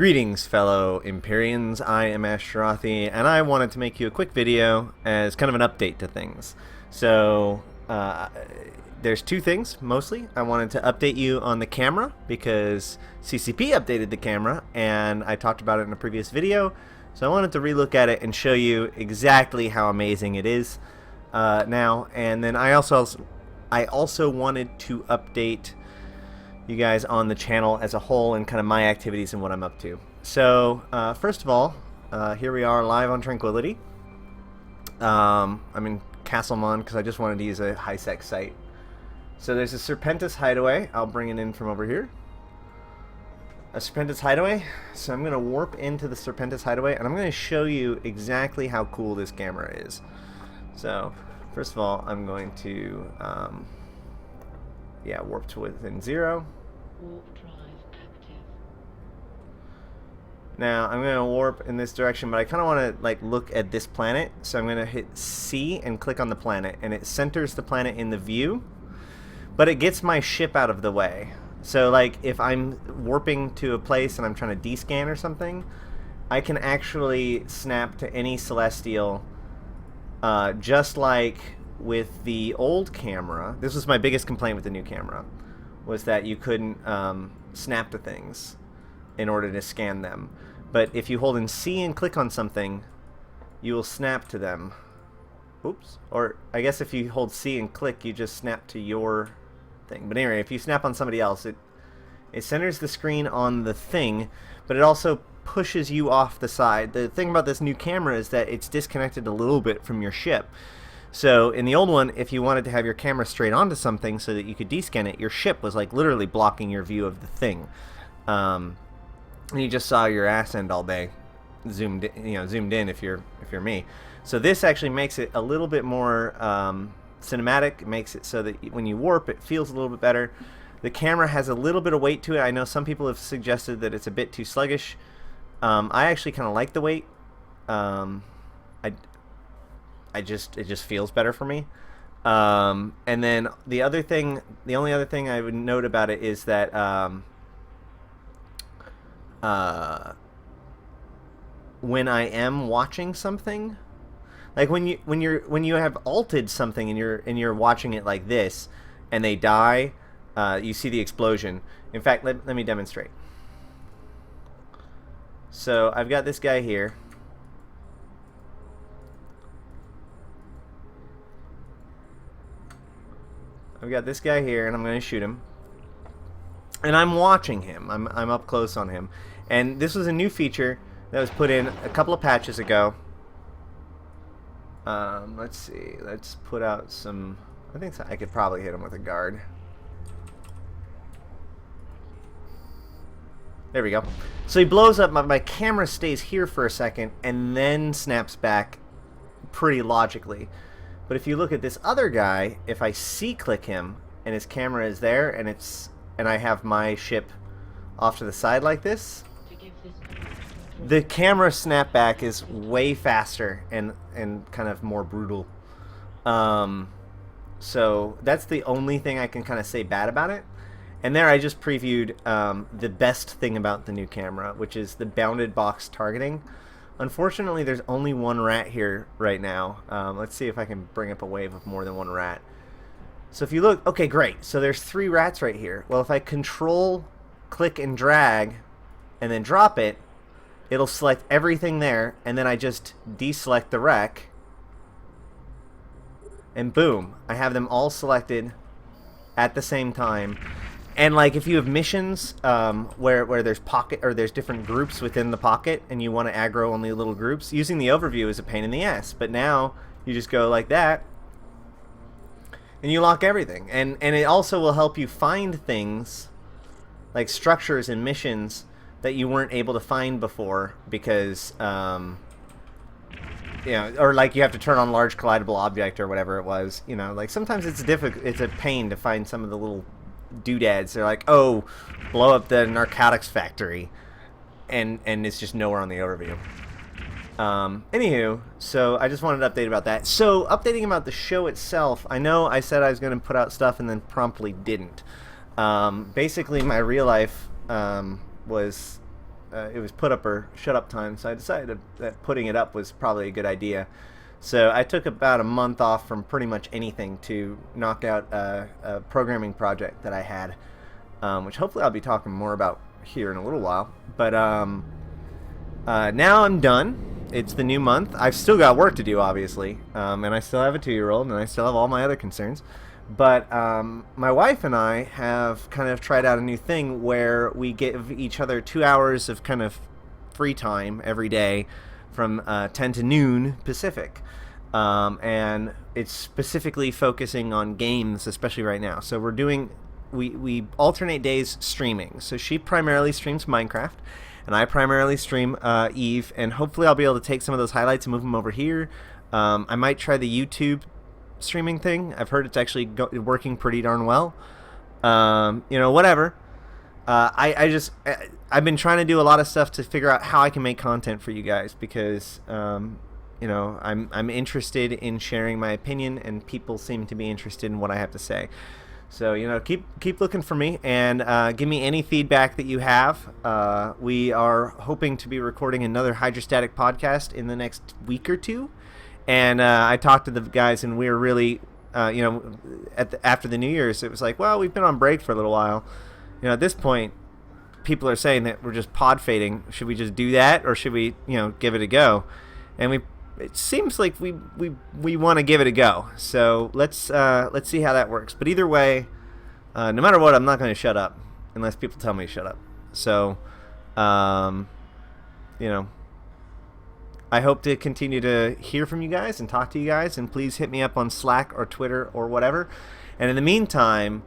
Greetings, fellow Empyreans. I am Ashtarothi, and I wanted to make you a quick video as kind of an update to things. So, there's two things, mostly. I wanted to update you on the camera, because CCP updated the camera, and I talked about it in a previous video. So I wanted to relook at it and show you exactly how amazing it is now. And then I also wanted to update you guys on the channel as a whole and kind of my activities and what I'm up to. So first of all, here we are live on Tranquility. I'm in Castlemon because I just wanted to use a high-sec site. So there's a Serpentis Hideaway. I'll bring it in from over here. A Serpentis Hideaway. So I'm going to warp into the Serpentis Hideaway, and I'm going to show you exactly how cool this camera is. So first of all, I'm going to warp to within 0. Warp drive active. Now I'm going to warp in this direction, but I kind of want to look at this planet. So I'm going to hit C and click on the planet, and it centers the planet in the view, but it gets my ship out of the way. So if I'm warping to a place and I'm trying to descan or something, I can actually snap to any celestial, just like with the old camera. This was my biggest complaint with the new camera, was that you couldn't snap to things in order to scan them. But if you hold in C and click on something, you will snap to them. Oops. Or I guess if you hold C and click, you just snap to your thing. But anyway, if you snap on somebody else, it centers the screen on the thing, but it also pushes you off the side. The thing about this new camera is that it's disconnected a little bit from your ship. So in the old one, if you wanted to have your camera straight onto something so that you could descan it, your ship was literally blocking your view of the thing. And you just saw your ass end all day, zoomed in if you're me. So this actually makes it a little bit more cinematic. It makes it so that when you warp, it feels a little bit better. The camera has a little bit of weight to it. I know some people have suggested that it's a bit too sluggish. I actually kind of like the weight. It just feels better for me. And then the only other thing I would note about it is that when I am watching something, when you have alted something and you're watching it like this, and they die, you see the explosion. In fact, let me demonstrate. So I've got this guy here. I've got this guy here, and I'm going to shoot him. And I'm watching him. I'm up close on him. And this was a new feature that was put in a couple of patches ago. Let's see. Let's put out some... I think I could probably hit him with a guard. There we go. So he blows up. My camera stays here for a second and then snaps back pretty logically. But if you look at this other guy, if I C-click him and his camera is there and I have my ship off to the side like this, the camera snapback is way faster and kind of more brutal. So that's the only thing I can kind of say bad about it. And there I just previewed the best thing about the new camera, which is the bounded box targeting. Unfortunately, there's only one rat here right now. Let's see if I can bring up a wave of more than one rat. So if you look, okay, great. So there's 3 rats right here. Well, if I control, click, and drag, and then drop it, it'll select everything there, and then I just deselect the wreck, and boom, I have them all selected at the same time. And if you have missions where there's there's different groups within the pocket, and you want to aggro only little groups, using the overview is a pain in the ass. But now you just go like that, and you lock everything. And it also will help you find things like structures and missions that you weren't able to find before because or you have to turn on large collidable object or whatever it was. Sometimes it's difficult. It's a pain to find some of the little doodads. They're like, oh, blow up the narcotics factory, and it's just nowhere on the overview. Anywho, so I just wanted to update about that. So updating about the show itself, I know I said I was going to put out stuff and then promptly didn't. Basically, my real life was it was put up or shut up time, so I decided that putting it up was probably a good idea. So I took about a month off from pretty much anything to knock out a programming project that I had, which hopefully I'll be talking more about here in a little while. But now I'm done. It's the new month. I've still got work to do, obviously, and I still have a 2-year-old, and I still have all my other concerns. But my wife and I have kind of tried out a new thing where we give each other 2 hours of kind of free time every day from 10 to noon Pacific. And it's specifically focusing on games, especially right now. So we alternate days streaming. So she primarily streams Minecraft, and I primarily stream Eve, and hopefully I'll be able to take some of those highlights and move them over here. I might try the YouTube streaming thing. I've heard it's actually working pretty darn well. Whatever. I've been trying to do a lot of stuff to figure out how I can make content for you guys because, I'm interested in sharing my opinion, and people seem to be interested in what I have to say. So, keep looking for me, and give me any feedback that you have. We are hoping to be recording another Hydrostatic podcast in the next week or two. And I talked to the guys, and we were really, after the New Year's, it was like, well, we've been on break for a little while. At this point, people are saying that we're just pod fading. Should we just do that, or should we, give it a go? And it seems like we want to give it a go. So let's see how that works. But either way, no matter what, I'm not going to shut up unless people tell me to shut up. So, I hope to continue to hear from you guys and talk to you guys, and please hit me up on Slack or Twitter or whatever. And in the meantime,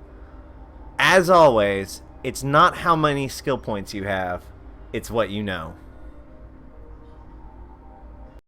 as always, it's not how many skill points you have, it's what you know.